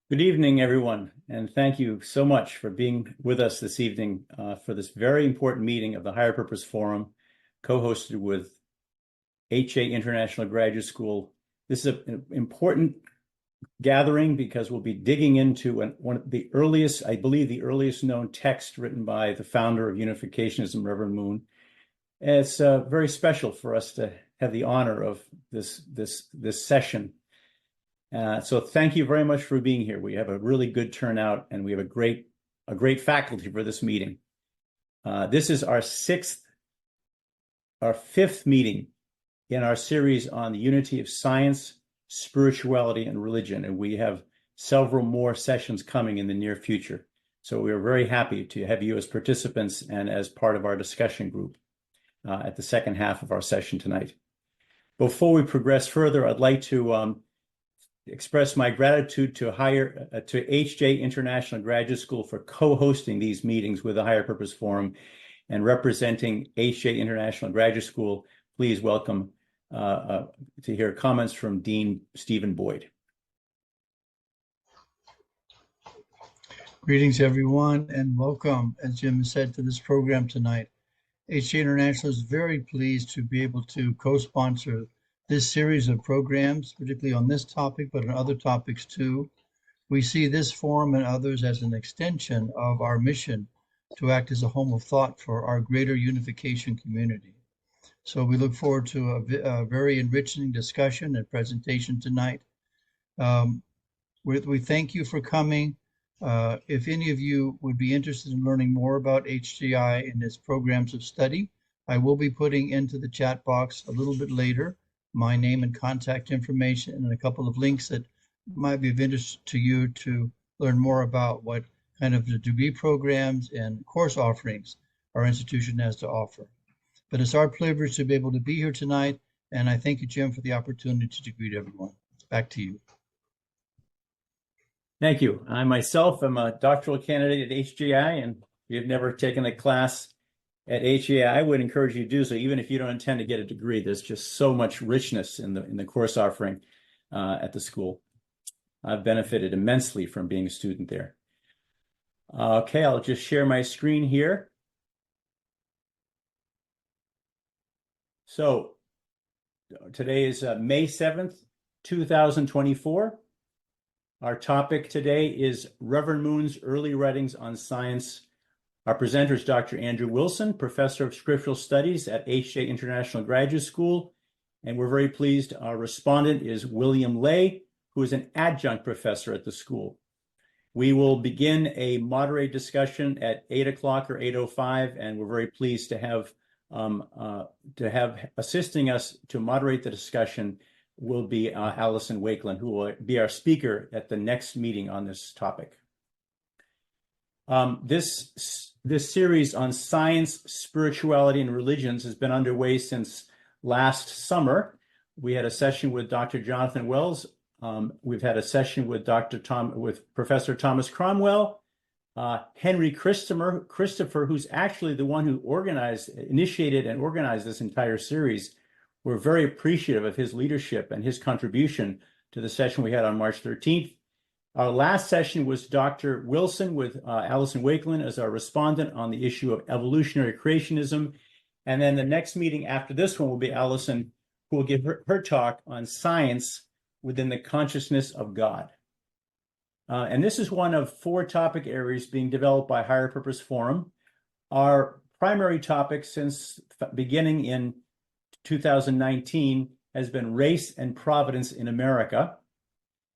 Good evening, everyone, and thank you so much for being with us this evening for this very important meeting of the Higher Purpose Forum, co-hosted with HA International Graduate School. This is an important gathering because we'll be digging into one of the earliest, I believe, the earliest known text written by the founder of Unificationism, Reverend Moon. And it's very special for us to have the honor of this session. So thank you very much for being here. We have a really good turnout, and we have a great faculty for this meeting. This is our fifth meeting in our series on the unity of science, spirituality, and religion, and we have several more sessions coming in the near future. So we are very happy to have you as participants and as part of our discussion group at the second half of our session tonight. Before we progress further, I'd like to express my gratitude to HJ International Graduate School for co-hosting these meetings with the Higher Purpose Forum, and representing HJ International Graduate School. Please welcome to hear comments from Dean Stephen Boyd. Greetings, everyone, and welcome, as Jim said, to this program tonight. HJ International is very pleased to be able to co-sponsor this series of programs, particularly on this topic, but on other topics too. We see this forum and others as an extension of our mission to act as a home of thought for our greater unification community. So we look forward to a very enriching discussion and presentation tonight. We thank you for coming. If any of you would be interested in learning more about HGI and its programs of study, I will be putting into the chat box a little bit later my name and contact information and a couple of links that might be of interest to you to learn more about what kind of the degree programs and course offerings our institution has to offer. But it's our privilege to be able to be here tonight, and I thank you, Jim, for the opportunity to greet everyone. Back to you. Thank you. I myself am a doctoral candidate at HGI, and if you've never taken a class at HGI, I would encourage you to do so. Even if you don't intend to get a degree, there's just so much richness in the course offering at the school. I've benefited immensely from being a student there. Okay, I'll just share my screen here. So today is May 7th, 2024. Our topic today is Reverend Moon's early writings on science. Our presenter is Dr. Andrew Wilson, Professor of Scriptural Studies at HJ International Graduate School. And we're very pleased our respondent is William Lay, who is an adjunct professor at the school. We will begin a moderated discussion at 8 o'clock or 8:05, and we're very pleased to have assisting us to moderate the discussion will be Allison Wakeland, who will be our speaker at the next meeting on this topic. This series on science, spirituality, and religions has been underway since last summer. We had a session with Dr. Jonathan Wells. We've had a session with Professor Thomas Cromwell, Henry Christopher, who's actually the one who initiated and organized this entire series. We're very appreciative of his leadership and his contribution to the session we had on March 13th. Our last session was Dr. Wilson with Allison Wakeland as our respondent on the issue of evolutionary creationism. And then the next meeting after this one will be Allison, who will give her talk on science within the consciousness of God. And this is one of 4 topic areas being developed by Higher Purpose Forum. Our primary topic since beginning in 2019 has been race and providence in America.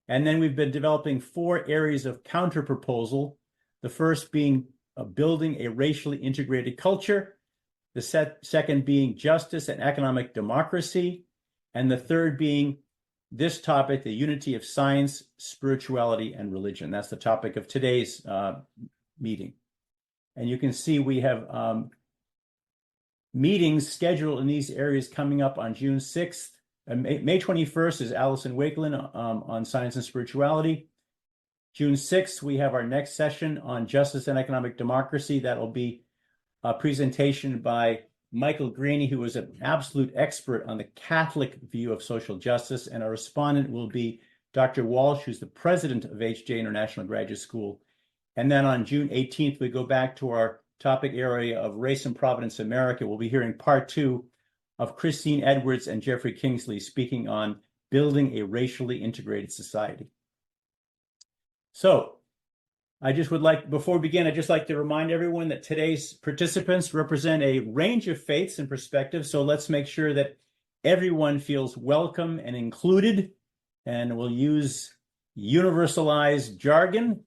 And then we've been developing 4 areas of counter-proposal, the first being building a racially integrated culture, the second being justice and economic democracy, and the third being this topic, the unity of science, spirituality, and religion. That's the topic of today's meeting. And you can see we have meetings scheduled in these areas coming up on June 6th. May 21st is Allison Wakeland on science and spirituality. June 6th, we have our next session on justice and economic democracy. That'll be a presentation by Michael Graney, who is an absolute expert on the Catholic view of social justice, and our respondent will be Dr. Walsh, who's the president of HJ International Graduate School. And then on June 18th, we go back to our topic area of Race and Providence America. We'll be hearing part 2 of Christine Edwards and Jeffrey Kingsley speaking on building a racially integrated society. So I just would like, before we begin, I'd just like to remind everyone that today's participants represent a range of faiths and perspectives. So let's make sure that everyone feels welcome and included, and we'll use universalized jargon.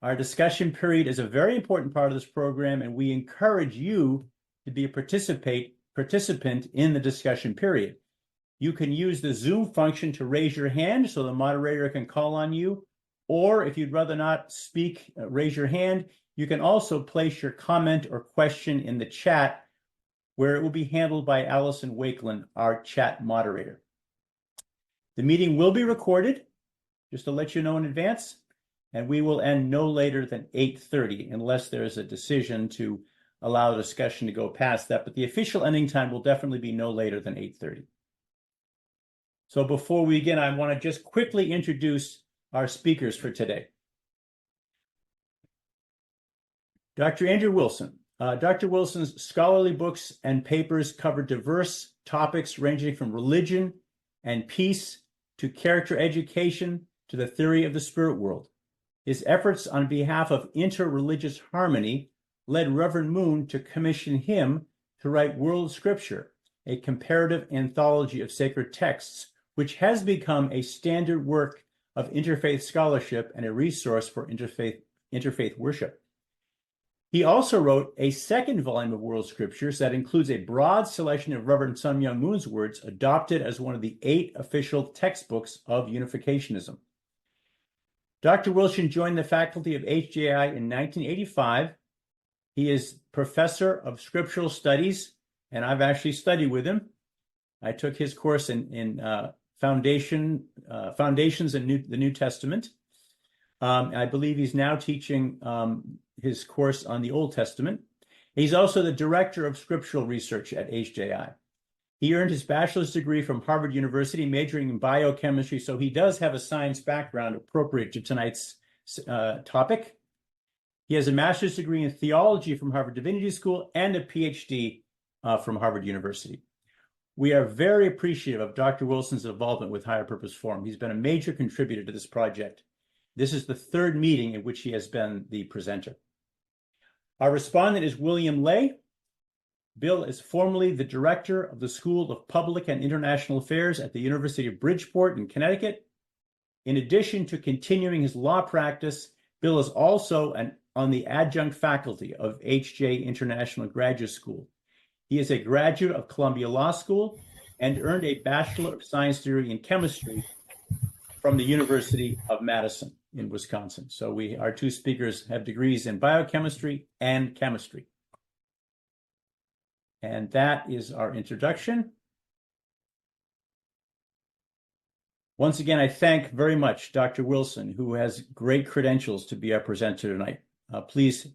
Our discussion period is a very important part of this program, and we encourage you to be a participant in the discussion period. You can use the Zoom function to raise your hand so the moderator can call on you, or if you'd rather not speak, raise your hand. You can also place your comment or question in the chat, where it will be handled by Allison Wakeland, our chat moderator. The meeting will be recorded, just to let you know in advance, and we will end no later than 8:30 unless there is a decision to allow the discussion to go past that. But the official ending time will definitely be no later than 8:30. So before we begin, I want to just quickly introduce our speakers for today. Dr. Andrew Wilson. Dr. Wilson's scholarly books and papers cover diverse topics ranging from religion and peace to character education to the theory of the spirit world. His efforts on behalf of interreligious harmony led Reverend Moon to commission him to write World Scripture, a comparative anthology of sacred texts, which has become a standard work of interfaith scholarship and a resource for interfaith worship. He also wrote a second volume of World Scriptures that includes a broad selection of Reverend Sun Myung Moon's words, adopted as one of the 8 official textbooks of Unificationism. Dr. Wilson joined the faculty of HJI in 1985. He is professor of scriptural studies, and I've actually studied with him. I took his course in Foundations in the New Testament. I believe he's now teaching his course on the Old Testament. He's also the director of scriptural research at HJI. He earned his bachelor's degree from Harvard University, majoring in biochemistry, so he does have a science background appropriate to tonight's topic. He has a master's degree in theology from Harvard Divinity School and a PhD from Harvard University. We are very appreciative of Dr. Wilson's involvement with Higher Purpose Forum. He's been a major contributor to this project. This is the 3rd meeting in which he has been the presenter. Our respondent is William Lay. Bill is formerly the director of the School of Public and International Affairs at the University of Bridgeport in Connecticut. In addition to continuing his law practice, Bill is also on the adjunct faculty of HJ International Graduate School. He is a graduate of Columbia Law School and earned a Bachelor of Science degree in chemistry from the University of Madison in Wisconsin. So our 2 speakers have degrees in biochemistry and chemistry. And that is our introduction. Once again, I thank very much Dr. Wilson, who has great credentials to be our presenter tonight. Please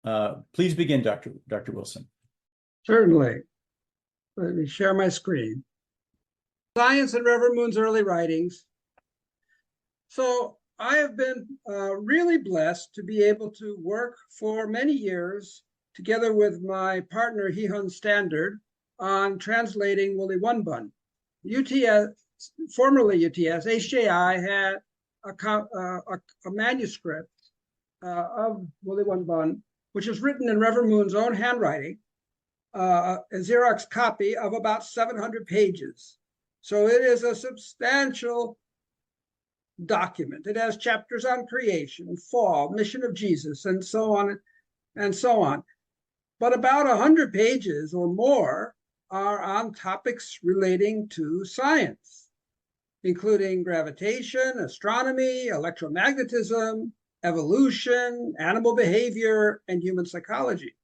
begin, Dr. Wilson. Certainly. Let me share my screen. Science and Reverend Moon's early writings. So I have been really blessed to be able to work for many years together with my partner, Hee-Hun Standard, on translating Wolli Wonbon. UTS, formerly UTS, HJI had a manuscript of Wolli Wonbon, which is written in Reverend Moon's own handwriting, a Xerox copy of about 700 pages. So it is a substantial document. It has chapters on creation, fall, mission of Jesus, and so on and so on. But about 100 pages or more are on topics relating to science, including gravitation, astronomy, electromagnetism, evolution, animal behavior, and human psychology.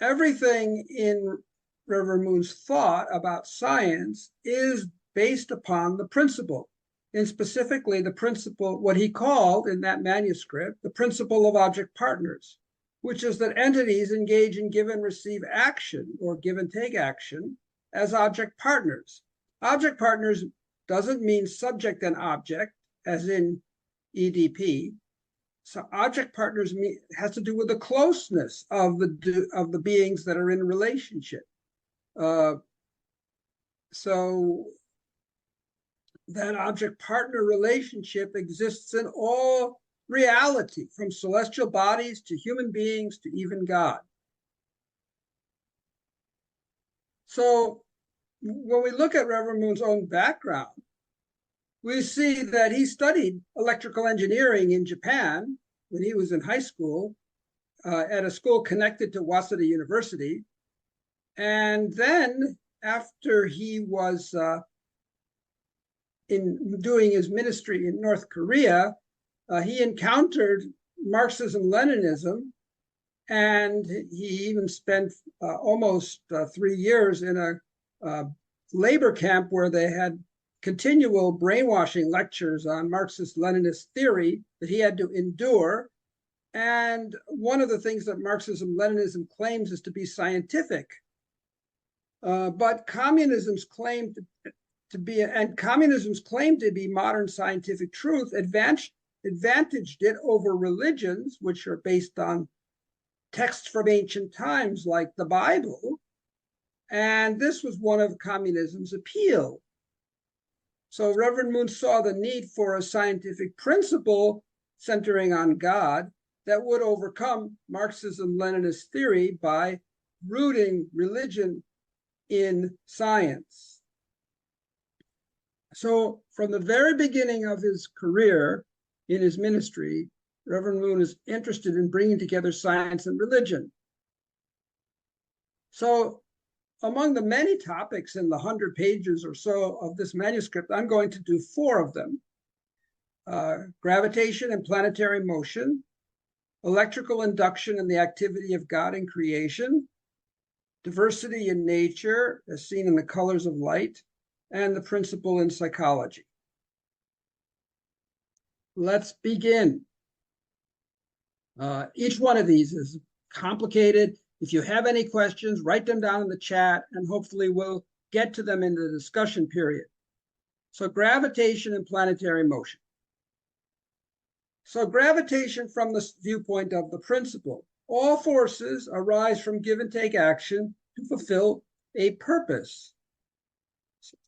Everything in Reverend Moon's thought about science is based upon the principle, and specifically the principle, what he called in that manuscript, the principle of object partners, which is that entities engage in give and receive action or give and take action as object partners. Object partners doesn't mean subject and object, as in EDP. So object partners has to do with the closeness of the beings that are in relationship. So that object partner relationship exists in all reality, from celestial bodies to human beings to even God. So when we look at Reverend Moon's own background, we see that he studied electrical engineering in Japan when he was in high school at a school connected to Waseda University. And then after he was in doing his ministry in North Korea, he encountered Marxism-Leninism, and he even spent almost 3 years in a labor camp where they had continual brainwashing lectures on Marxist-Leninist theory that he had to endure. And one of the things that Marxism-Leninism claims is to be scientific, but communism's claim to be modern scientific truth advantaged it over religions, which are based on texts from ancient times like the Bible. And this was one of communism's appeal. So Reverend Moon saw the need for a scientific principle centering on God that would overcome Marxism-Leninist theory by rooting religion in science. So from the very beginning of his career in his ministry, Reverend Moon is interested in bringing together science and religion. So among the many topics in the 100 pages or so of this manuscript, I'm going to do 4 of them. Gravitation and planetary motion, electrical induction and the activity of God in creation, diversity in nature as seen in the colors of light, and the principle in psychology. Let's begin. Each one of these is complicated. If you have any questions, write them down in the chat, and hopefully we'll get to them in the discussion period. So gravitation and planetary motion. So gravitation from the viewpoint of the principle. All forces arise from give and take action to fulfill a purpose.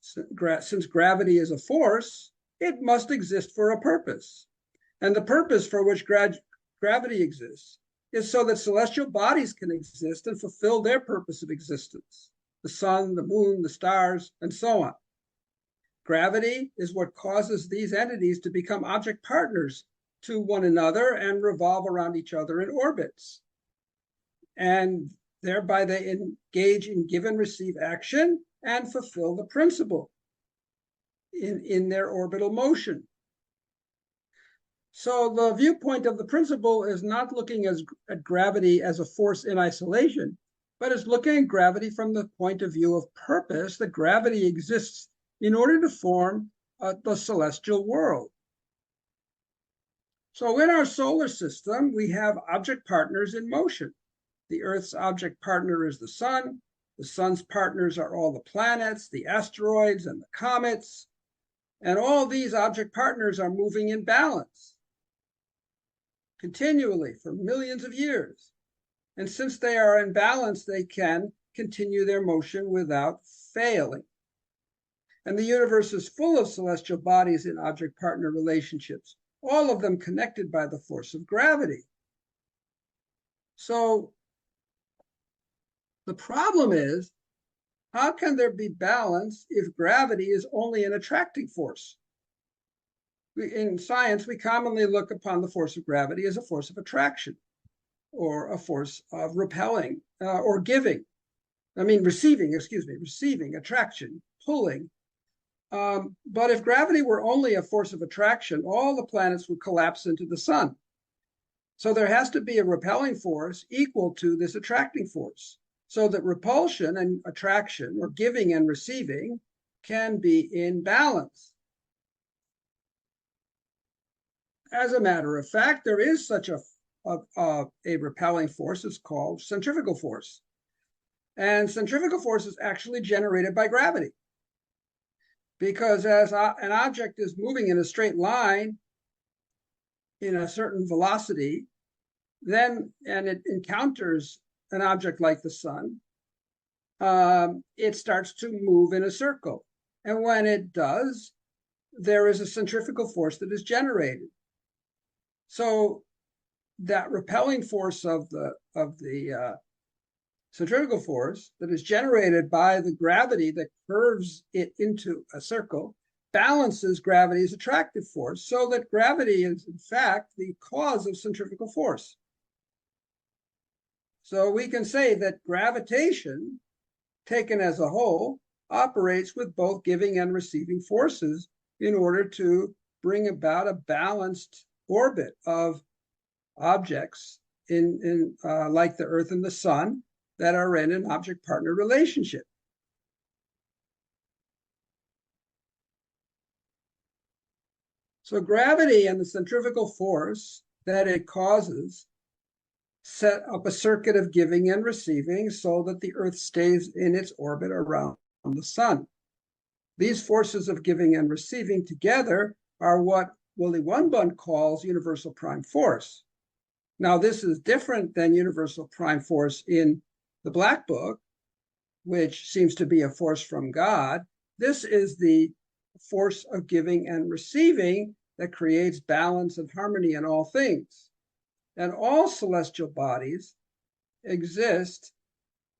Since gravity is a force, it must exist for a purpose. And the purpose for which gravity exists is so that celestial bodies can exist and fulfill their purpose of existence. The sun, the moon, the stars, and so on. Gravity is what causes these entities to become object partners to one another and revolve around each other in orbits. And thereby they engage in give and receive action and fulfill the principle in their orbital motion. So the viewpoint of the principle is not looking at gravity as a force in isolation, but is looking at gravity from the point of view of purpose, that gravity exists in order to form the celestial world. So in our solar system, we have object partners in motion. The Earth's object partner is the sun. The sun's partners are all the planets, the asteroids, and the comets. And all these object partners are moving in balance continually for millions of years. And since they are in balance, they can continue their motion without failing. And the universe is full of celestial bodies in object-partner relationships, all of them connected by the force of gravity. So the problem is, how can there be balance if gravity is only an attracting force? In science, we commonly look upon the force of gravity as a force of attraction, or a force of repelling, or receiving, attraction, pulling. But if gravity were only a force of attraction, all the planets would collapse into the sun. So there has to be a repelling force equal to this attracting force, so that repulsion and attraction, or giving and receiving, can be in balance. As a matter of fact, there is such a repelling force. It's called centrifugal force. And centrifugal force is actually generated by gravity. because as an object is moving in a straight line in a certain velocity, and it encounters an object like the sun, it starts to move in a circle. And when it does, there is a centrifugal force that is generated. So that repelling force of the centrifugal force that is generated by the gravity that curves it into a circle balances gravity's attractive force, so that gravity is in fact the cause of centrifugal force. So we can say that gravitation, taken as a whole, operates with both giving and receiving forces in order to bring about a balanced orbit of objects in like the Earth and the Sun that are in an object-partner relationship. So gravity and the centrifugal force that it causes set up a circuit of giving and receiving so that the Earth stays in its orbit around the Sun. These forces of giving and receiving together are what Wolli Wonbon calls universal prime force. Now, this is different than universal prime force in the Black Book, which seems to be a force from God. This is the force of giving and receiving that creates balance and harmony in all things. And all celestial bodies exist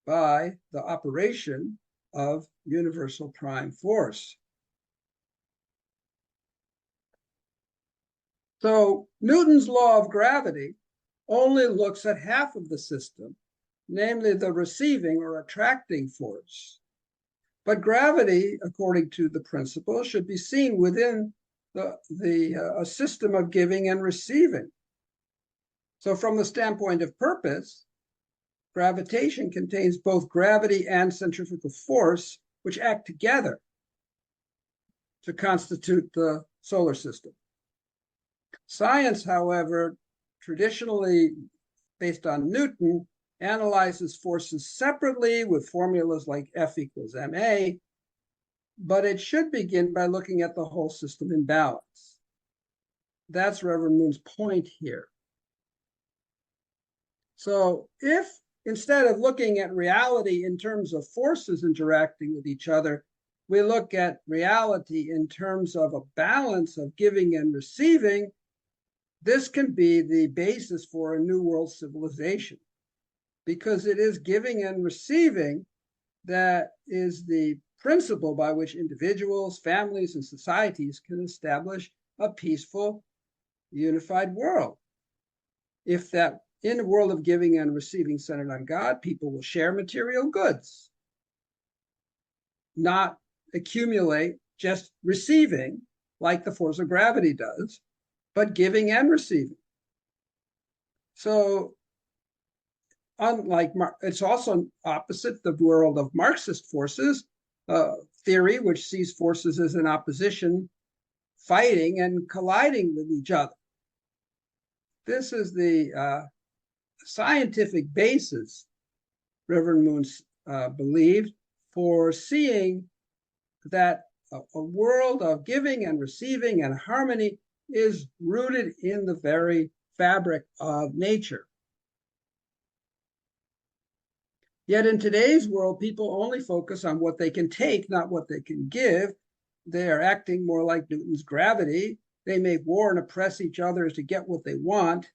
by the operation of universal prime force. So Newton's law of gravity only looks at half of the system, namely the receiving or attracting force. But gravity, according to the principle, should be seen within a system of giving and receiving. So from the standpoint of purpose, gravitation contains both gravity and centrifugal force, which act together to constitute the solar system. Science, however, traditionally based on Newton, analyzes forces separately with formulas like F equals ma, but it should begin by looking at the whole system in balance. That's Reverend Moon's point here. So if instead of looking at reality in terms of forces interacting with each other, we look at reality in terms of a balance of giving and receiving, this can be the basis for a new world civilization, because it is giving and receiving that is the principle by which individuals, families, and societies can establish a peaceful, unified world. If that in a world of giving and receiving centered on God, people will share material goods, not accumulate just receiving like the force of gravity does, but giving and receiving. So it's also opposite the world of Marxist forces, theory, which sees forces as in opposition, fighting and colliding with each other. This is the scientific basis, Reverend Moon believed, for seeing that a world of giving and receiving and harmony is rooted in the very fabric of nature. Yet in today's world, people only focus on what they can take, not what they can give. They are acting more like Newton's gravity. They make war and oppress each other to get what they want.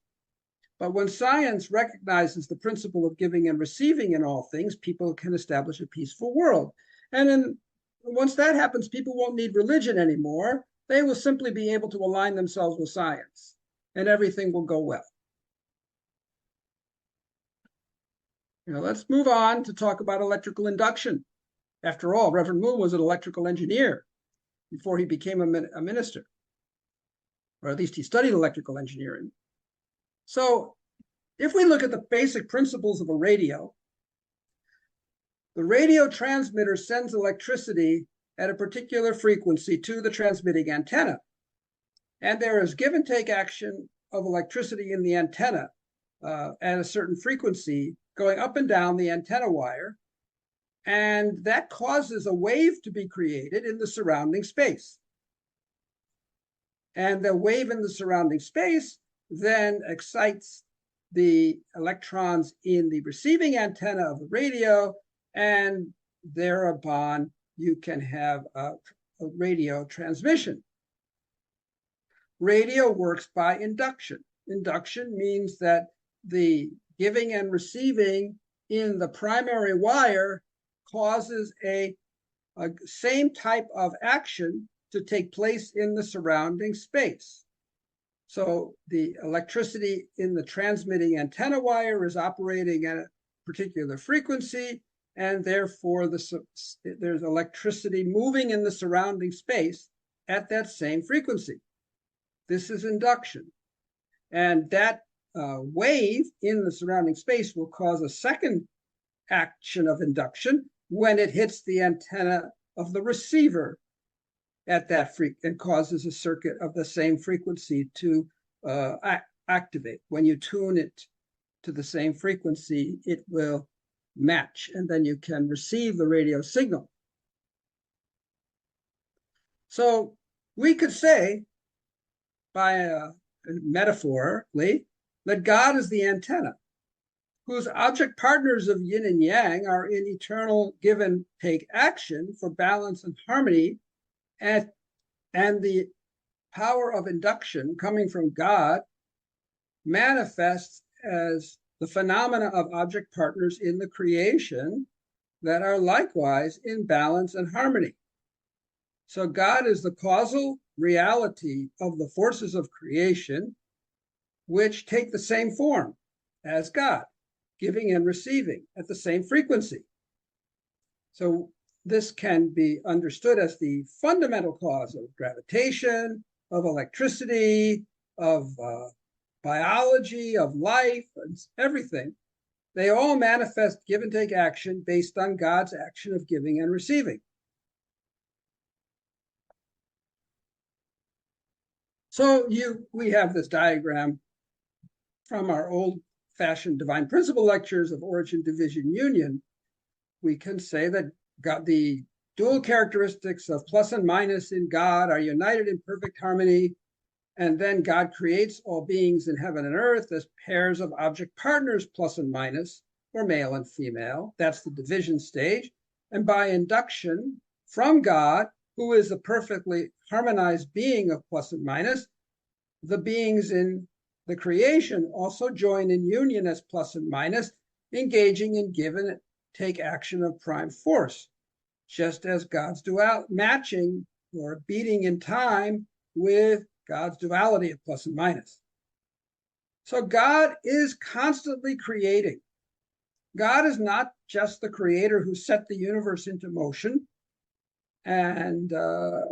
But when science recognizes the principle of giving and receiving in all things, people can establish a peaceful world. And once that happens, people won't need religion anymore. They will simply be able to align themselves with science, and everything will go well. Now let's move on to talk about electrical induction. After all, Reverend Moon was an electrical engineer before he became a minister, or at least he studied electrical engineering. So if we look at the basic principles of a radio, the radio transmitter sends electricity at a particular frequency to the transmitting antenna. And there is give and take action of electricity in the antenna at a certain frequency going up and down the antenna wire. And that causes a wave to be created in the surrounding space. And the wave in the surrounding space then excites the electrons in the receiving antenna of the radio, and thereupon you can have a radio transmission. Radio works by induction. Induction means that the giving and receiving in the primary wire causes a same type of action to take place in the surrounding space. So the electricity in the transmitting antenna wire is operating at a particular frequency, and therefore there's electricity moving in the surrounding space at that same frequency. This is induction. And that wave in the surrounding space will cause a second action of induction when it hits the antenna of the receiver at that and causes a circuit of the same frequency to activate. When you tune it to the same frequency, it will match, and then you can receive the radio signal. So we could say, metaphorically, that God is the antenna, whose object partners of yin and yang are in eternal give and take action for balance and harmony, and the power of induction coming from God manifests as the phenomena of object partners in the creation that are likewise in balance and harmony. So God is the causal reality of the forces of creation, which take the same form as God, giving and receiving at the same frequency. So this can be understood as the fundamental cause of gravitation, of electricity, of biology, of life, and everything. They all manifest give and take action based on God's action of giving and receiving. So we have this diagram from our old-fashioned divine principle lectures of origin, division, union. We can say that the dual characteristics of plus and minus in God are united in perfect harmony, and then God creates all beings in heaven and earth as pairs of object partners, plus and minus, or male and female. That's the division stage. And by induction from God, who is a perfectly harmonized being of plus and minus, the beings in the creation also join in union as plus and minus, engaging in give and take action of prime force, just as God's matching or beating in time with God's duality of plus and minus. So God is constantly creating. God is not just the creator who set the universe into motion and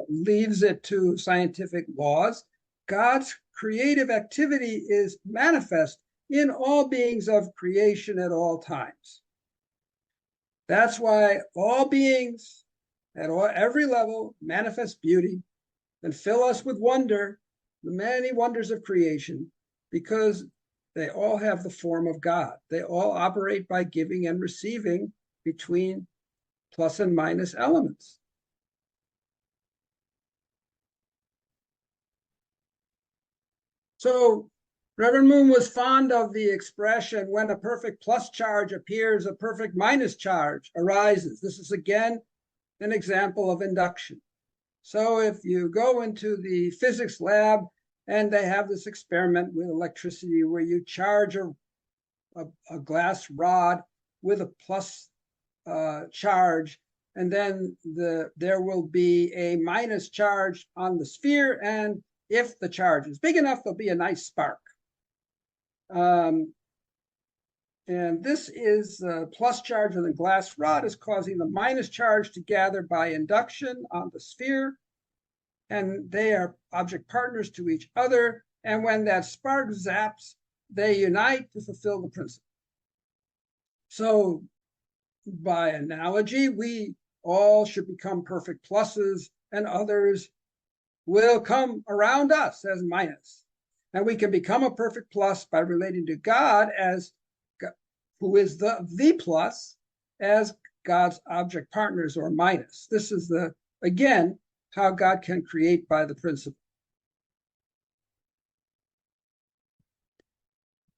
leaves it to scientific laws. God's creative activity is manifest in all beings of creation at all times. That's why all beings at every level manifest beauty and fill us with wonder, the many wonders of creation, because they all have the form of God. They all operate by giving and receiving between plus and minus elements. So Reverend Moon was fond of the expression, when a perfect plus charge appears, a perfect minus charge arises. This is again an example of induction. So if you go into the physics lab and they have this experiment with electricity where you charge a glass rod with a plus charge, and then there will be a minus charge on the sphere, and if the charge is big enough, there'll be a nice spark. And this is the plus charge of the glass rod is causing the minus charge to gather by induction on the sphere, and they are object partners to each other. And when that spark zaps, they unite to fulfill the principle. So by analogy, we all should become perfect pluses, and others will come around us as minus. And we can become a perfect plus by relating to God as who is the plus, as God's object partners or minus. This is again, how God can create by the principle.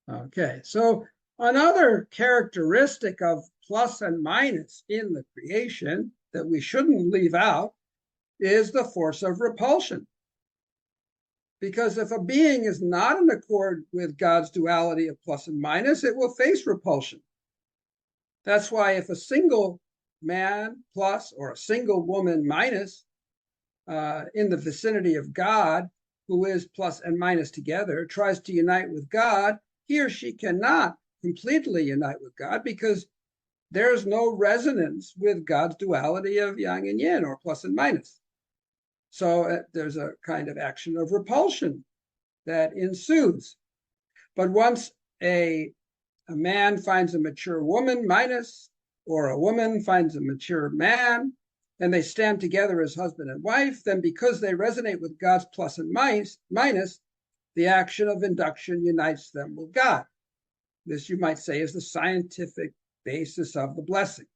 Okay, so another characteristic of plus and minus in the creation that we shouldn't leave out is the force of repulsion. Because if a being is not in accord with God's duality of plus and minus, it will face repulsion. That's why if a single man plus or a single woman minus in the vicinity of God, who is plus and minus together, tries to unite with God, he or she cannot completely unite with God because there's no resonance with God's duality of yang and yin or plus and minus. So there's a kind of action of repulsion that ensues. But once a man finds a mature woman minus, or a woman finds a mature man, and they stand together as husband and wife, then because they resonate with God's plus and minus, the action of induction unites them with God. This, you might say, is the scientific basis of the blessing.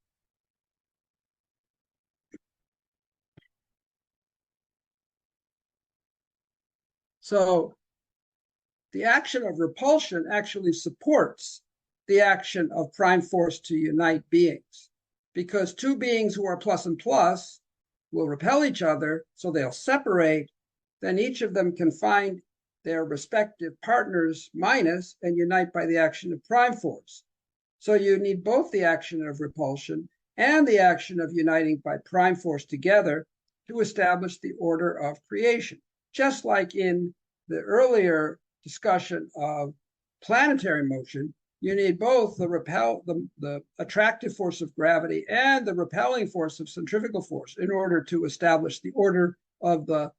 So the action of repulsion actually supports the action of prime force to unite beings, because two beings who are plus and plus will repel each other, so they'll separate. Then each of them can find their respective partners minus and unite by the action of prime force. So you need both the action of repulsion and the action of uniting by prime force together to establish the order of creation. Just like in the earlier discussion of planetary motion, you need both the attractive force of gravity and the repelling force of centrifugal force in order to establish the order of the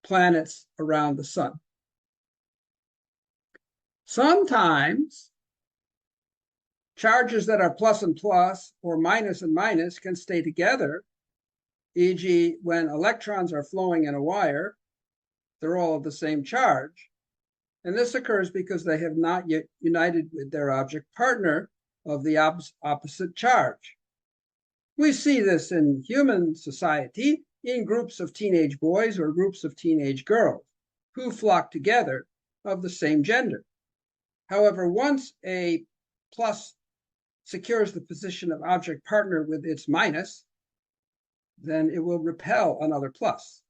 planets around the sun. Sometimes charges that are plus and plus or minus and minus can stay together, e.g., when electrons are flowing in a wire, they're all of the same charge. And this occurs because they have not yet united with their object partner of the opposite charge. We see this in human society in groups of teenage boys or groups of teenage girls who flock together of the same gender. However, once a plus secures the position of object partner with its minus, then it will repel another plus.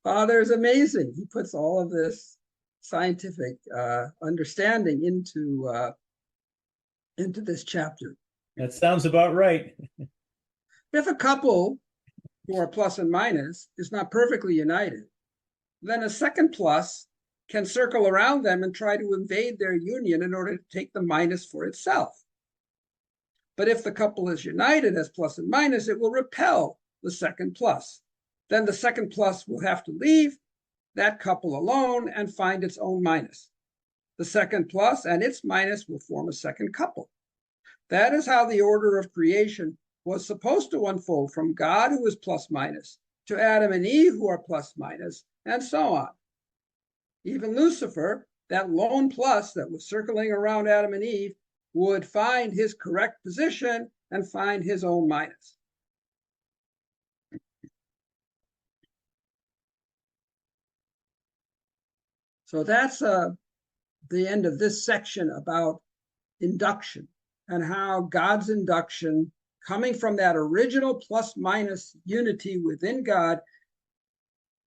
Father is amazing. He puts all of this scientific understanding into this chapter. That sounds about right. If a couple who are plus and minus is not perfectly united, then a second plus can circle around them and try to invade their union in order to take the minus for itself. But if the couple is united as plus and minus, it will repel the second plus. Then the second plus will have to leave that couple alone and find its own minus. The second plus and its minus will form a second couple. That is how the order of creation was supposed to unfold, from God, who is plus minus, to Adam and Eve, who are plus minus, and so on. Even Lucifer, that lone plus that was circling around Adam and Eve, would find his correct position and find his own minus. So that's the end of this section about induction and how God's induction, coming from that original plus minus unity within God,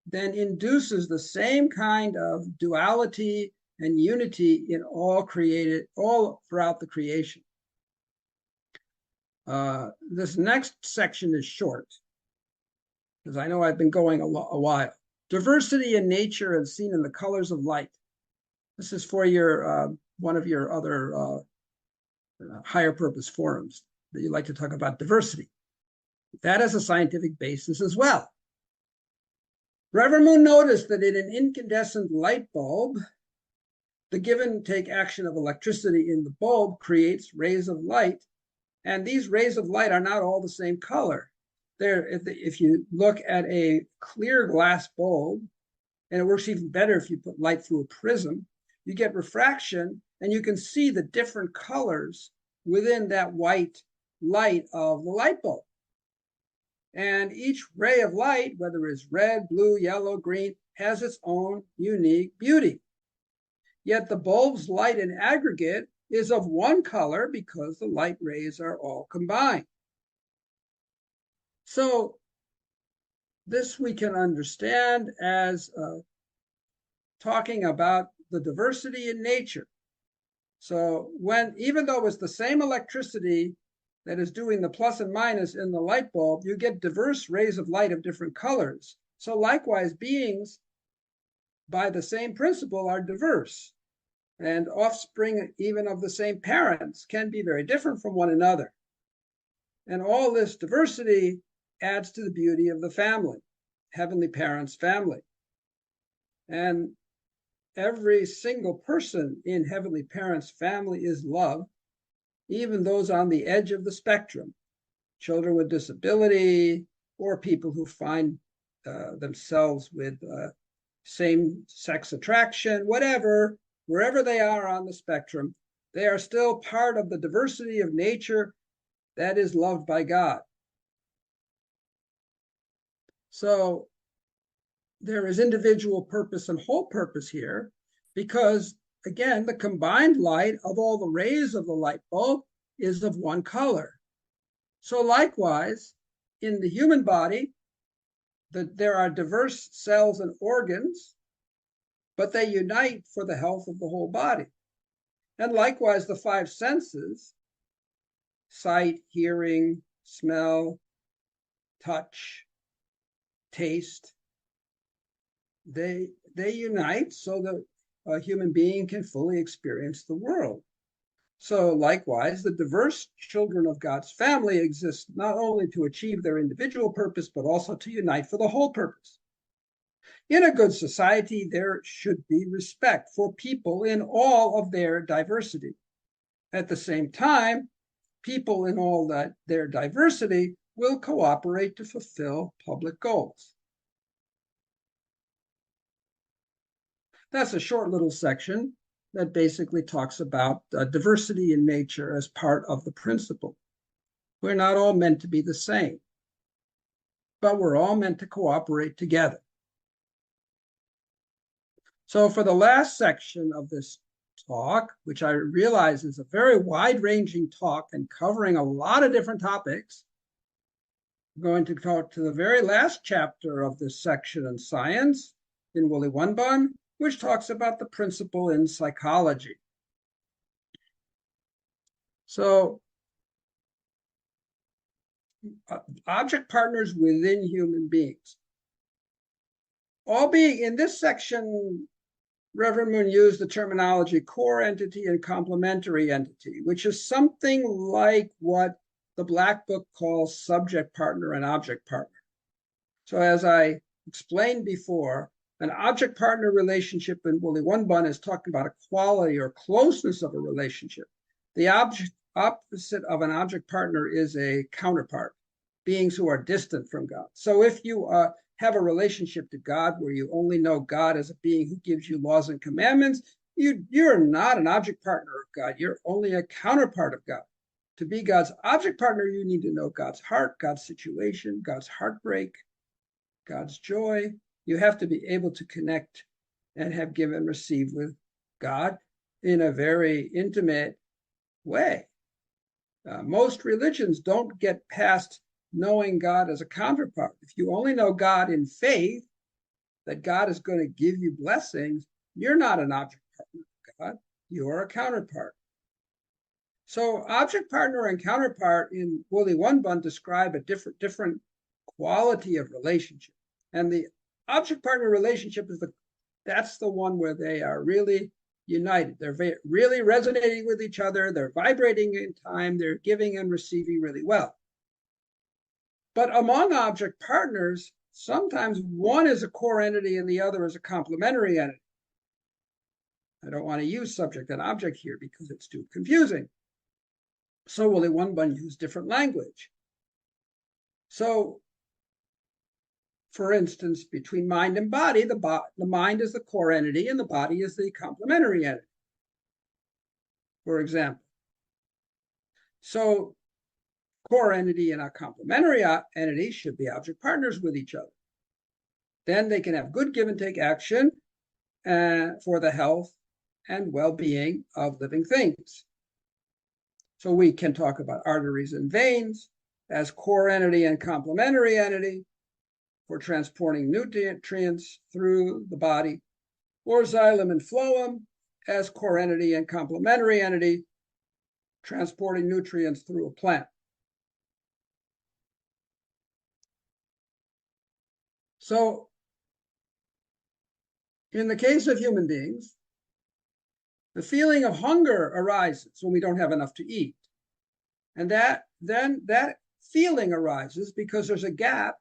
then induces the same kind of duality and unity in all throughout the creation. This next section is short, because I know I've been going a while. Diversity in nature and seen in the colors of light. This is for your one of your other higher purpose forums that you like to talk about diversity. That has a scientific basis as well. Reverend Moon noticed that in an incandescent light bulb, the give and take action of electricity in the bulb creates rays of light, and these rays of light are not all the same color. If you look at a clear glass bulb, and it works even better if you put light through a prism, you get refraction, and you can see the different colors within that white light of the light bulb. And each ray of light, whether it's red, blue, yellow, green, has its own unique beauty. Yet the bulb's light in aggregate is of one color because the light rays are all combined. So this we can understand as talking about the diversity in nature. So even though it's the same electricity that is doing the plus and minus in the light bulb, you get diverse rays of light of different colors. So likewise, beings by the same principle are diverse, and offspring even of the same parents can be very different from one another. And all this diversity adds to the beauty of the family, Heavenly Parents' family. And every single person in Heavenly Parents' family is loved, even those on the edge of the spectrum, children with disability, or people who find themselves with same-sex attraction, whatever, wherever they are on the spectrum, they are still part of the diversity of nature that is loved by God. So there is individual purpose and whole purpose here, because again, the combined light of all the rays of the light bulb is of one color. So likewise, in the human body, there are diverse cells and organs, but they unite for the health of the whole body. And likewise, the five senses, sight, hearing, smell, touch, taste, they unite so that a human being can fully experience the world. So likewise, the diverse children of God's family exist not only to achieve their individual purpose, but also to unite for the whole purpose. In a good society, there should be respect for people in all of their diversity. At the same time, people in all their diversity will cooperate to fulfill public goals. That's a short little section that basically talks about diversity in nature as part of the principle. We're not all meant to be the same, but we're all meant to cooperate together. So for the last section of this talk, which I realize is a very wide-ranging talk and covering a lot of different topics, I'm going to talk to the very last chapter of this section in science in Wolli Wonbon, which talks about the principle in psychology. So, object partners within human beings. All being in this section, Reverend Moon used the terminology core entity and complementary entity, which is something like what the Black Book calls subject partner and object partner. So as I explained before, an object-partner relationship in Wolli Wonbon is talking about a quality or closeness of a relationship. The opposite of an object partner is a counterpart, beings who are distant from God. So if you have a relationship to God where you only know God as a being who gives you laws and commandments, you're not an object partner of God. You're only a counterpart of God. To be God's object partner, you need to know God's heart, God's situation, God's heartbreak, God's joy. You have to be able to connect and have give and receive with God in a very intimate way. Most religions don't get past knowing God as a counterpart. If you only know God in faith, that God is going to give you blessings, you're not an object partner of God. You're a counterpart. So object partner and counterpart in Wolli Wonbon describe a different quality of relationship. And the object partner relationship that's the one where they are really united. They're really resonating with each other. They're vibrating in time. They're giving and receiving really well. But among object partners, sometimes one is a core entity and the other is a complementary entity. I don't want to use subject and object here because it's too confusing. So Wolli Wonbon used different language. So for instance, between mind and body, the mind is the core entity and the body is the complementary entity. for example. So core entity and a complementary entity should be object partners with each other. Then they can have good give and take action for the health and well-being of living things. So we can talk about arteries and veins as core entity and complementary entity for transporting nutrients through the body, or xylem and phloem as core entity and complementary entity transporting nutrients through a plant. So in the case of human beings, the feeling of hunger arises when we don't have enough to eat. And that feeling arises because there's a gap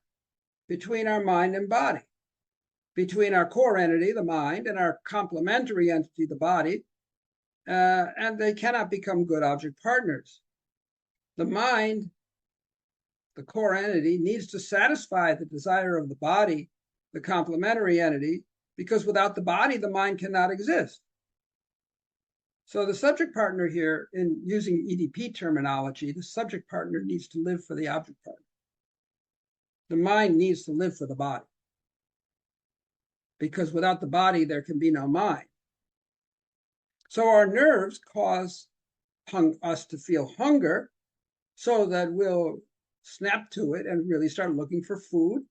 between our mind and body, between our core entity, the mind, and our complementary entity, the body, and they cannot become good object partners. The mind, the core entity, needs to satisfy the desire of the body, the complementary entity, because without the body, the mind cannot exist. So the subject partner here, in using EDP terminology, the subject partner needs to live for the object partner. The mind needs to live for the body, because without the body, there can be no mind. So our nerves cause us to feel hunger so that we'll snap to it and really start looking for food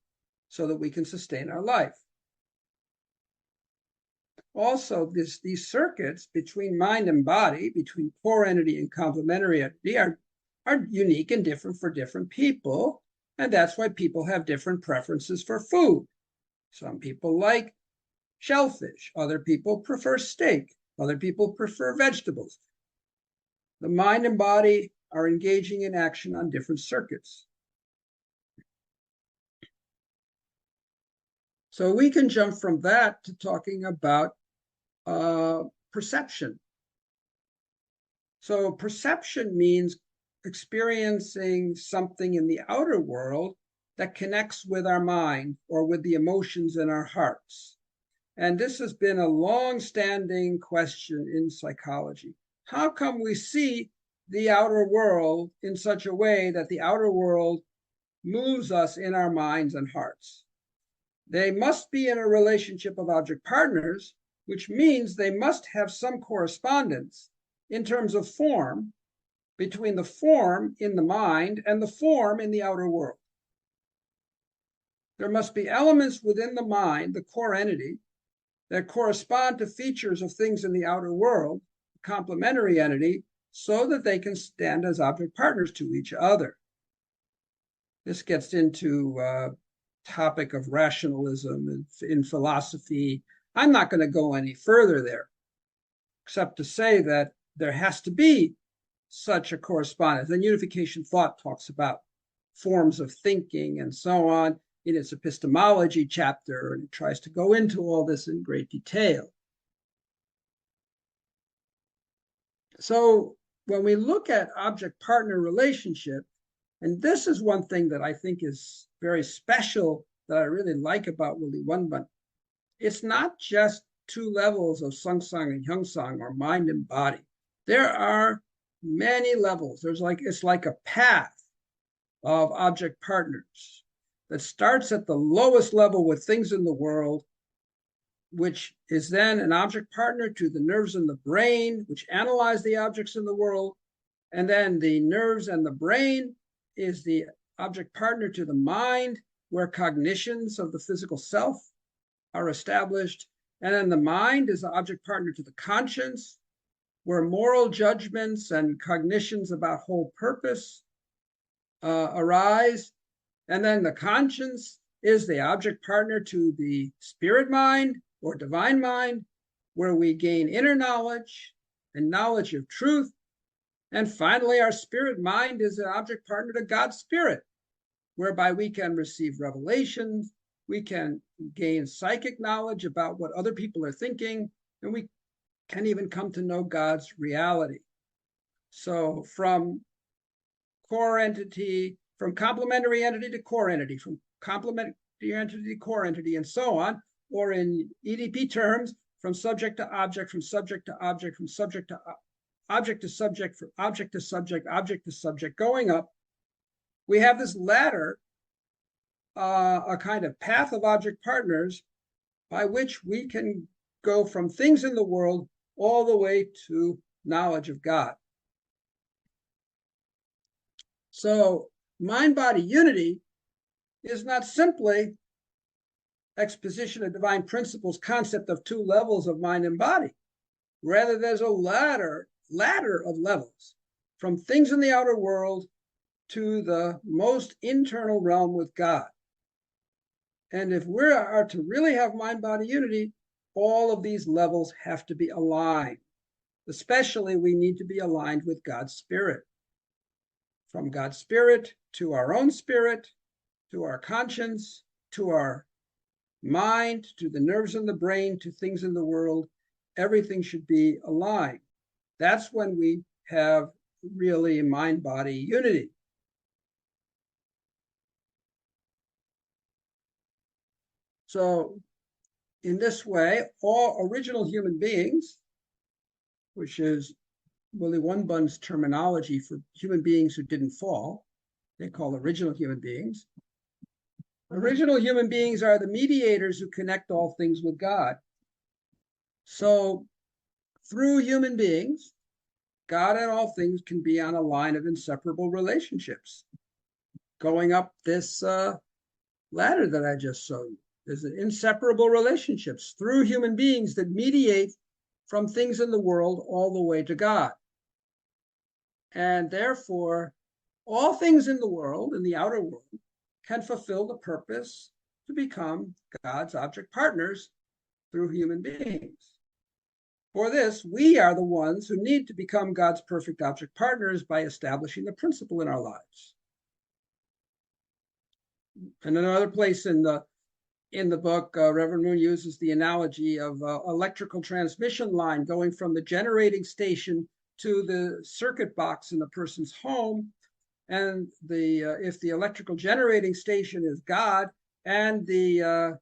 so that we can sustain our life. Also, these circuits between mind and body, between core entity and complementary entity, are unique and different for different people. And that's why people have different preferences for food. Some people like shellfish. Other people prefer steak. Other people prefer vegetables. The mind and body are engaging in action on different circuits. So we can jump from that to talking about perception. So perception means experiencing something in the outer world that connects with our mind or with the emotions in our hearts. And this has been a long-standing question in psychology. How come we see the outer world in such a way that the outer world moves us in our minds and hearts? They must be in a relationship of object partners, which means they must have some correspondence in terms of form between the form in the mind and the form in the outer world. There must be elements within the mind, the core entity, that correspond to features of things in the outer world, the complementary entity, so that they can stand as object partners to each other. This gets into topic of rationalism in philosophy. I'm not going to go any further there, except to say that there has to be such a correspondence. And unification thought talks about forms of thinking and so on in its epistemology chapter, and it tries to go into all this in great detail. So when we look at object-partner relationship, and this is one thing that I think is very special that I really like about Wolli Wonbon, it's not just two levels of Sung-Sang and Hyung-Sang, or mind and body. There are many levels. It's like a path of object partners that starts at the lowest level with things in the world, which is then an object partner to the nerves in the brain, which analyze the objects in the world. And then the nerves and the brain is the object partner to the mind, where cognitions of the physical self are established. And then the mind is the object partner to the conscience, where moral judgments and cognitions about whole purpose arise. And then the conscience is the object partner to the spirit mind or divine mind, where we gain inner knowledge and knowledge of truth. And finally, our spirit mind is an object partner to God's spirit, whereby we can receive revelations, we can gain psychic knowledge about what other people are thinking, and we can even come to know God's reality. So from core entity, from complementary entity to core entity, from complementary entity to core entity, and so on, or in EDP terms, from subject to object, from subject to object, from subject to object to subject, from object to subject, going up. We have this ladder, a kind of path of object partners by which we can go from things in the world all the way to knowledge of God. So mind-body unity is not simply exposition of divine principles, concept of two levels of mind and body. Rather, there's a ladder of levels from things in the outer world to the most internal realm with God. And if we are to really have mind-body unity, all of these levels have to be aligned. Especially, we need to be aligned with God's Spirit. From God's Spirit to our own spirit, to our conscience, to our mind, to the nerves in the brain, to things in the world, everything should be aligned. That's when we have really mind-body unity. So in this way, all original human beings, which is Wolli Wonbon's terminology for human beings who didn't fall, they call original human beings. Original human beings are the mediators who connect all things with God. So through human beings, God and all things can be on a line of inseparable relationships. Going up this ladder that I just showed you, there's an inseparable relationships through human beings that mediate from things in the world all the way to God. And therefore, all things in the world, in the outer world, can fulfill the purpose to become God's object partners through human beings. For this, we are the ones who need to become God's perfect object partners by establishing the principle in our lives. And another place in the book, Reverend Moon uses the analogy of electrical transmission line going from the generating station to the circuit box in a person's home. And if the electrical generating station is God and the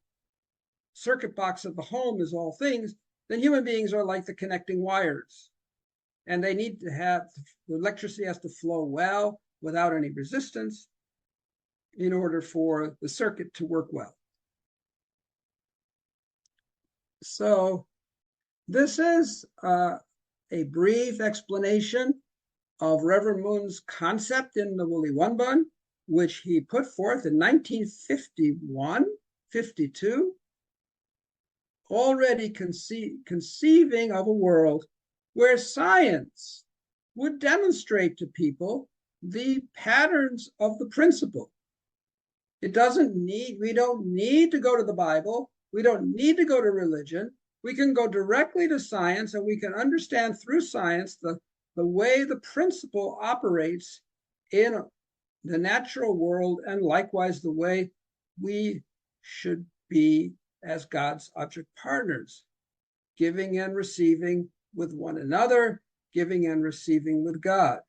circuit box of the home is all things, then human beings are like the connecting wires. And they need to have, the electricity has to flow well without any resistance in order for the circuit to work well. So this is a brief explanation of Reverend Moon's concept in the Wolli Wonbon, which he put forth in 1951, 52, already conceiving of a world where science would demonstrate to people the patterns of the principle. We don't need to go to the Bible. We don't need to go to religion. We can go directly to science, and we can understand through science the way the principle operates in the natural world, and likewise the way we should be as God's object partners, giving and receiving with one another, giving and receiving with God.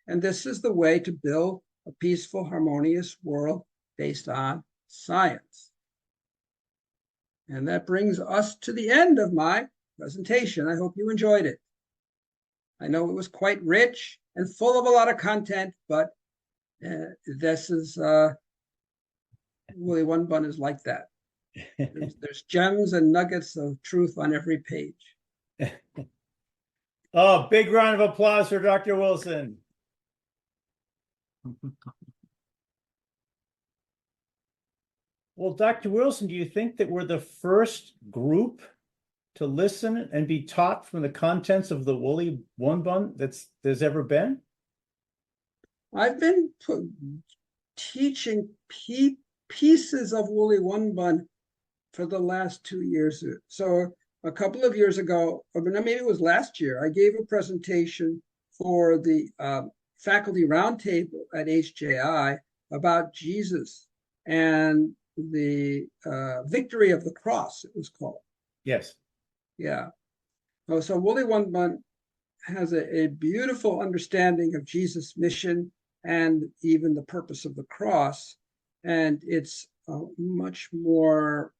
And this is the way to build a peaceful, harmonious world based on science. And that brings us to the end of my presentation. I hope you enjoyed it. I know it was quite rich and full of a lot of content, but this is, Wolli Wonbon is like that. There's gems and nuggets of truth on every page. Oh, big round of applause for Dr. Wilson. Well, Dr. Wilson, do you think that we're the first group to listen and be taught from the contents of the Wolli Wonbon there's ever been? I've been teaching pieces of Wolli Wonbon for the last 2 years. So a couple of years ago, or maybe it was last year, I gave a presentation for the faculty roundtable at HJI about Jesus and the victory of the cross, it was called. Yes. Yeah. So Wolli Wonbon has a beautiful understanding of Jesus' mission and even the purpose of the cross. And it's much more,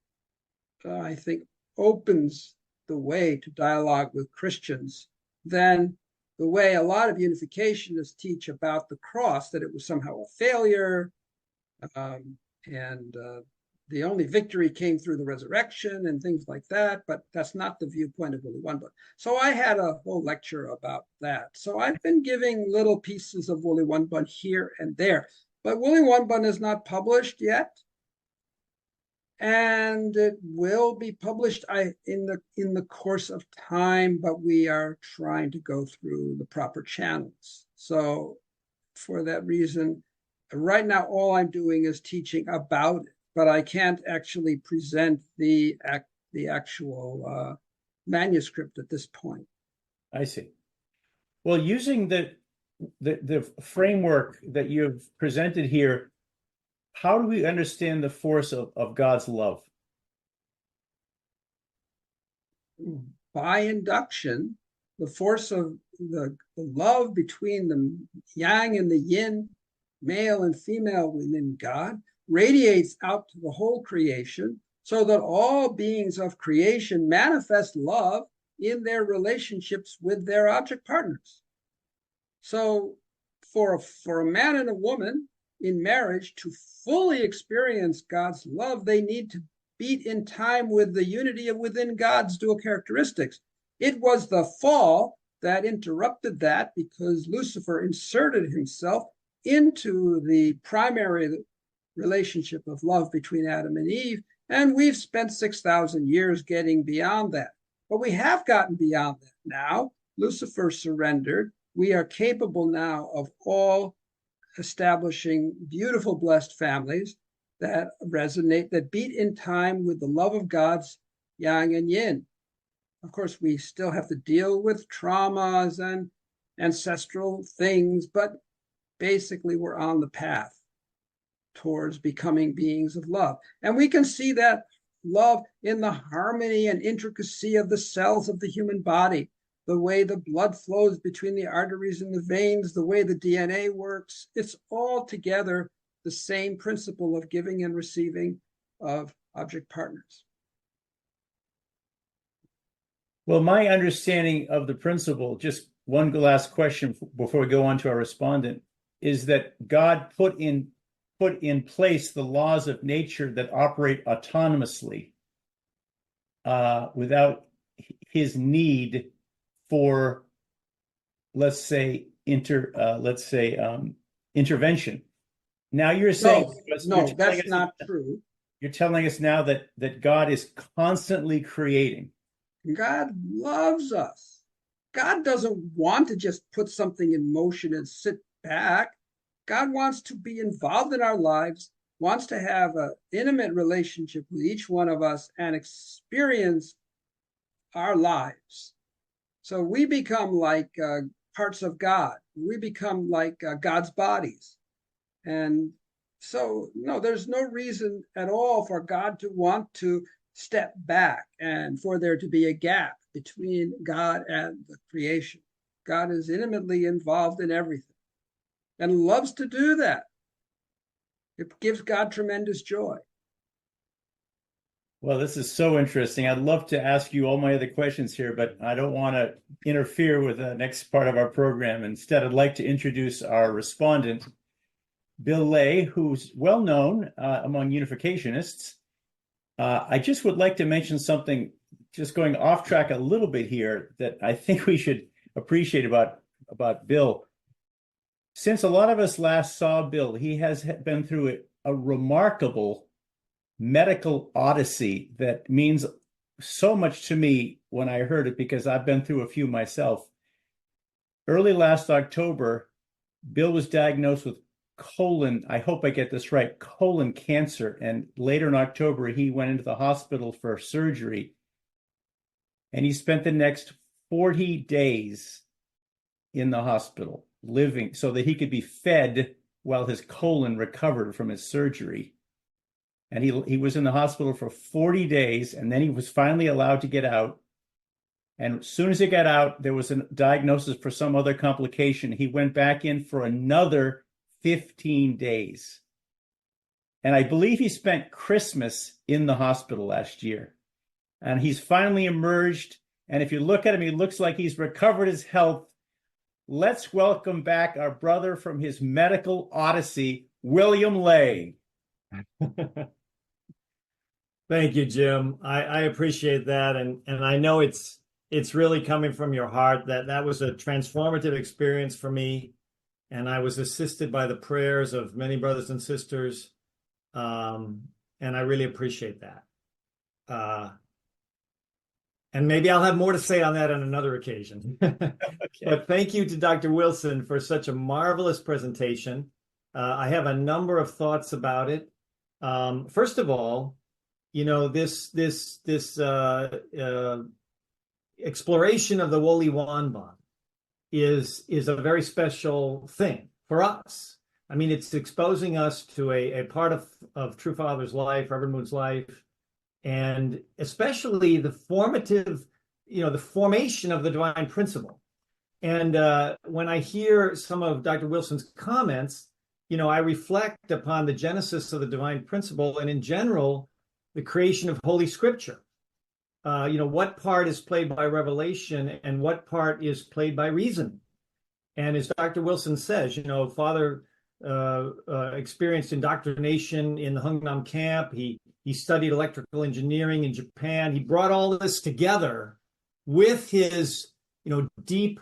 I think, opens the way to dialogue with Christians than the way a lot of unificationists teach about the cross, that it was somehow a failure, and the only victory came through the resurrection and things like that, but that's not the viewpoint of Wolli Wonbon. So I had a whole lecture about that. So I've been giving little pieces of Wolli Wonbon here and there, but Wolli Wonbon is not published yet, and it will be published in the course of time, but we are trying to go through the proper channels. So for that reason, right now, all I'm doing is teaching about it, but I can't actually present the actual manuscript at this point. I see. Well, using the framework that you've presented here, how do we understand the force of God's love? By induction, the force of the love between the yang and the yin, male and female within God, radiates out to the whole creation, so that all beings of creation manifest love in their relationships with their object partners. So for a man and a woman in marriage to fully experience God's love, they need to beat in time with the unity of within God's dual characteristics. It was the fall that interrupted that, because Lucifer inserted himself into the primary relationship of love between Adam and Eve, and we've spent 6,000 years getting beyond that. But we have gotten beyond that now. Lucifer surrendered. We are capable now of all establishing beautiful, blessed families that resonate, that beat in time with the love of God's yang and yin. Of course, we still have to deal with traumas and ancestral things, but basically we're on the path towards becoming beings of love. And we can see that love in the harmony and intricacy of the cells of the human body, the way the blood flows between the arteries and the veins, the way the DNA works. It's all together the same principle of giving and receiving of object partners. Well, my understanding of the principle, just one last question before we go on to our respondent, is that God put in place the laws of nature that operate autonomously without his need for, let's say, intervention. Now you're saying that's not true. You're telling us now that God is constantly creating. God loves us. God doesn't want to just put something in motion and sit back. God wants to be involved in our lives, wants to have an intimate relationship with each one of us and experience our lives. So we become like parts of God. We become like God's bodies. And so, no, there's no reason at all for God to want to step back and for there to be a gap between God and the creation. God is intimately involved in everything and loves to do that. It gives God tremendous joy. Well, this is so interesting. I'd love to ask you all my other questions here, but I don't want to interfere with the next part of our program. Instead, I'd like to introduce our respondent, Bill Lay, who's well known among unificationists. I just would like to mention something, just going off track a little bit here, that I think we should appreciate about Bill. Since a lot of us last saw Bill, he has been through a remarkable medical odyssey that means so much to me when I heard it, because I've been through a few myself. Early last October, Bill was diagnosed with colon, I hope I get this right, colon cancer. And later in October, he went into the hospital for surgery. And he spent the next 40 days in the hospital living so that he could be fed while his colon recovered from his surgery. And he was in the hospital for 40 days, and then he was finally allowed to get out. And as soon as he got out, there was a diagnosis for some other complication. He went back in for another 15 days. And I believe he spent Christmas in the hospital last year. And he's finally emerged. And if you look at him, he looks like he's recovered his health let's welcome back our brother from his medical odyssey, William Lay. Thank you, Jim. I appreciate that, and I know it's really coming from your heart. That was a transformative experience for me, and I was assisted by the prayers of many brothers and sisters, and I really appreciate that. And maybe I'll have more to say on that on another occasion. Okay. But thank you to Dr. Wilson for such a marvelous presentation. I have a number of thoughts about it. First of all, you know, this exploration of the Wolli Wonbon is a very special thing for us. I mean, it's exposing us to a part of True Father's life, Reverend Moon's life, and especially the formative, you know, the formation of the divine principle. And when I hear some of Dr. Wilson's comments, you know, I reflect upon the genesis of the divine principle and in general, the creation of Holy Scripture. You know, what part is played by revelation and what part is played by reason. And as Dr. Wilson says, you know, Father experienced indoctrination in the Hungnam camp. He studied electrical engineering in Japan. He brought all of this together with his, you know, deep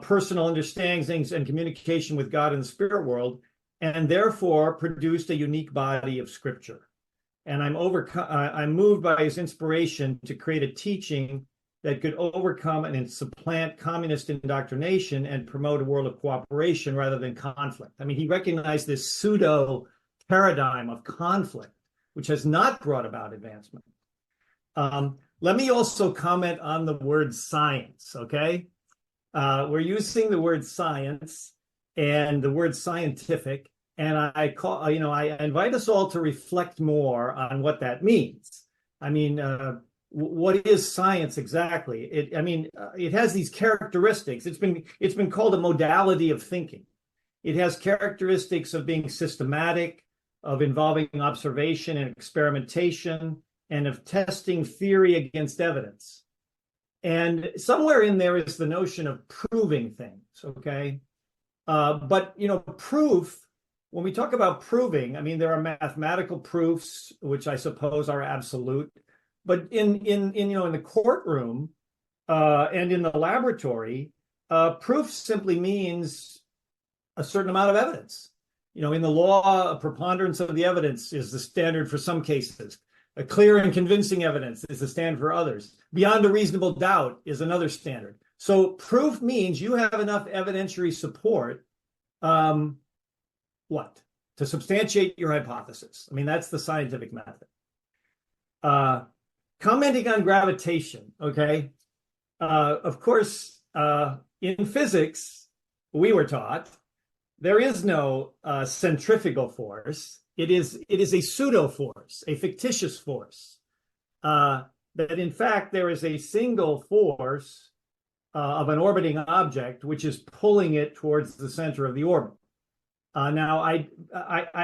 personal understandings and communication with God in the spirit world, and therefore produced a unique body of Scripture. And I'm moved by his inspiration to create a teaching that could overcome and supplant communist indoctrination and promote a world of cooperation rather than conflict. I mean, he recognized this pseudo paradigm of conflict, which has not brought about advancement. Let me also comment on the word science, okay? We're using the word science and the word scientific, and I invite us all to reflect more on what that means. I mean, what is science exactly? It has these characteristics. It's been called a modality of thinking. It has characteristics of being systematic, of involving observation and experimentation, and of testing theory against evidence. And somewhere in there is the notion of proving things, okay? But, you know, proof, when we talk about proving, I mean, there are mathematical proofs, which I suppose are absolute. But in the courtroom and in the laboratory, proof simply means a certain amount of evidence. You know, in the law, a preponderance of the evidence is the standard for some cases. A clear and convincing evidence is the standard for others. Beyond a reasonable doubt is another standard. So proof means you have enough evidentiary support, to substantiate your hypothesis. I mean, that's the scientific method. Commenting on gravitation, okay? Of course, in physics, we were taught there is no centrifugal force. It is a pseudo force, a fictitious force. That in fact there is a single force of an orbiting object which is pulling it towards the center of the orbit. Now, I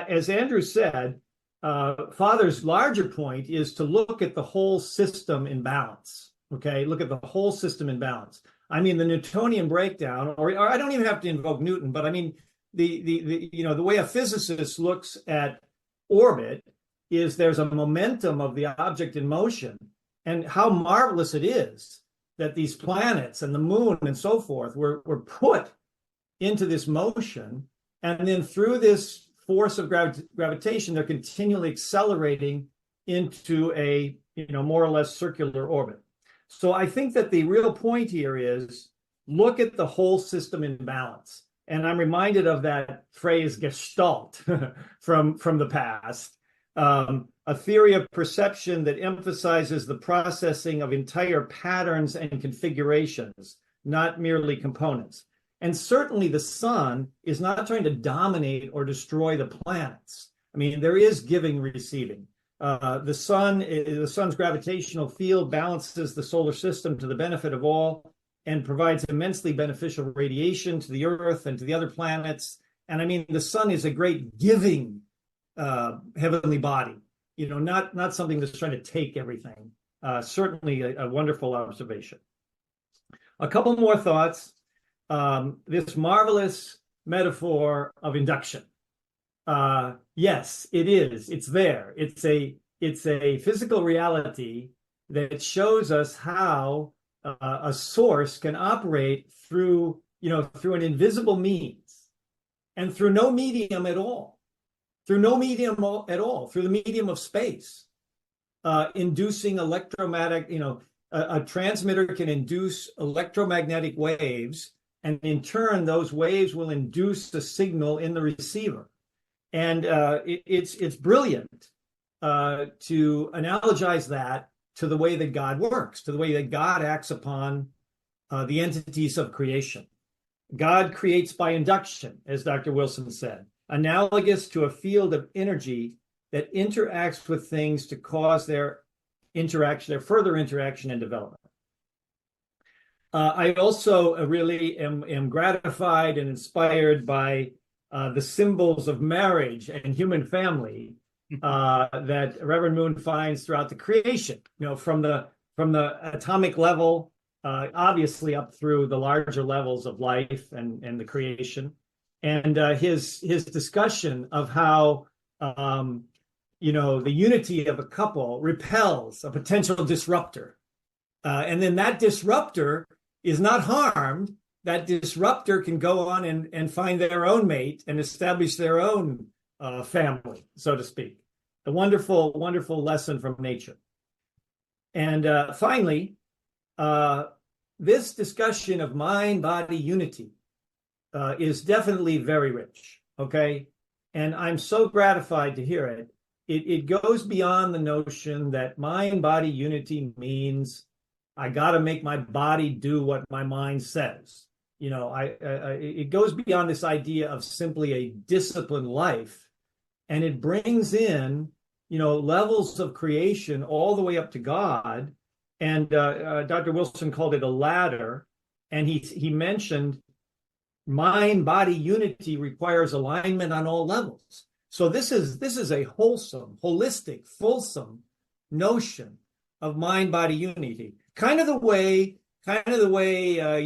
as Andrew said, Father's larger point is to look at the whole system in balance. Okay, look at the whole system in balance. I mean, the Newtonian breakdown, or I don't even have to invoke Newton, but I mean, the way a physicist looks at orbit is there's a momentum of the object in motion, and how marvelous it is that these planets and the moon and so forth were put into this motion, and then through this force of gravitation, they're continually accelerating into a more or less circular orbit. So I think that the real point here is look at the whole system in balance. And I'm reminded of that phrase Gestalt from the past, a theory of perception that emphasizes the processing of entire patterns and configurations, not merely components. And certainly the sun is not trying to dominate or destroy the planets. I mean, there is giving, receiving. The sun's gravitational field balances the solar system to the benefit of all and provides immensely beneficial radiation to the Earth and to the other planets. And I mean, the sun is a great giving heavenly body, not something that's trying to take everything. Certainly a wonderful observation. A couple more thoughts. this marvelous metaphor of induction. Yes, it is. It's there. It's a physical reality that shows us how a source can operate through an invisible means and through no medium at all, through the medium of space, inducing electromagnetic, a transmitter can induce electromagnetic waves, and in turn, those waves will induce the signal in the receiver. And it's brilliant to analogize that to the way that God works, to the way that God acts upon the entities of creation. God creates by induction, as Dr. Wilson said, analogous to a field of energy that interacts with things to cause their further interaction and development. I also really am gratified and inspired by the symbols of marriage and human family that Reverend Moon finds throughout the creation, from the atomic level, obviously up through the larger levels of life and the creation, and his discussion of how the unity of a couple repels a potential disruptor, and then that disruptor is not harmed. That disruptor can go on and find their own mate and establish their own family, so to speak. A wonderful, wonderful lesson from nature. And finally, this discussion of mind-body unity is definitely very rich, okay? And I'm so gratified to hear it. It goes beyond the notion that mind-body unity means I got to make my body do what my mind says. It goes beyond this idea of simply a disciplined life, and it brings in, levels of creation all the way up to God. And Dr. Wilson called it a ladder, and he mentioned mind-body unity requires alignment on all levels. So this is a wholesome, holistic, fulsome notion of mind-body unity, kind of the way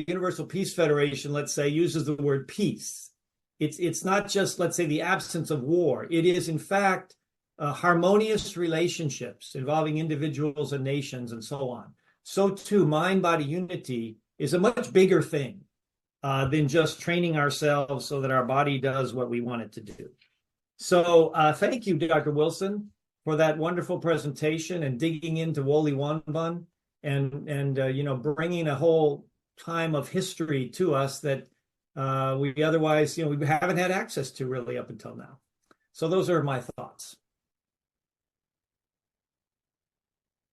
Universal Peace Federation, let's say, uses the word peace. It's not just, let's say, the absence of war. It is, in fact, harmonious relationships involving individuals and nations and so on. So too, mind-body unity is a much bigger thing than just training ourselves so that our body does what we want it to do. So thank you, Dr. Wilson, for that wonderful presentation and digging into Wolli Wonbon and bringing a whole time of history to us that we otherwise, we haven't had access to really up until now. So those are my thoughts.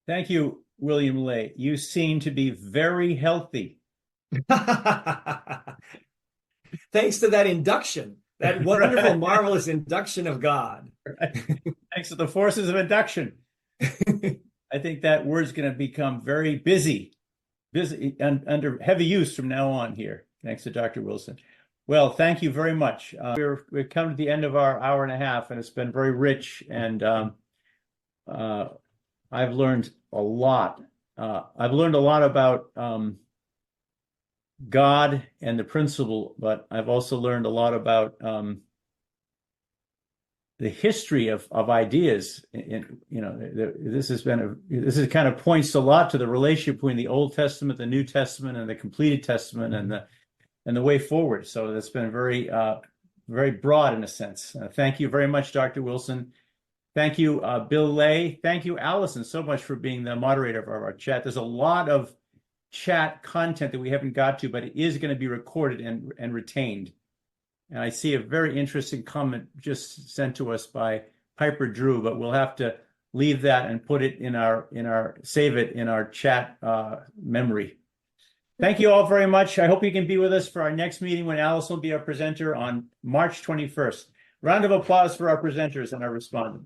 Thank you, William Lay. You seem to be very healthy. Thanks to that induction, that wonderful, marvelous induction of God. Thanks to the forces of induction. I think that word's going to become very busy and under heavy use from now on here, thanks to Dr. Wilson. Well, thank you very much. We've come to the end of our hour and a half, and it's been very rich, and I've learned a lot. I've learned a lot about God and the principle, but I've also learned a lot about the history of ideas. This kind of points a lot to the relationship between the Old Testament, the New Testament, and the completed Testament, and the way forward. So that's been very, very broad in a sense. Thank you very much, Dr. Wilson. Thank you, Bill Lay. Thank you, Allison, so much for being the moderator of our chat. There's a lot of chat content that we haven't got to, but it is going to be recorded and retained. And I see a very interesting comment just sent to us by Piper Drew, but we'll have to leave that and put it save it in our chat memory. Thank you all very much. I hope you can be with us for our next meeting when Allison will be our presenter on March 21st. Round of applause for our presenters and our respondent.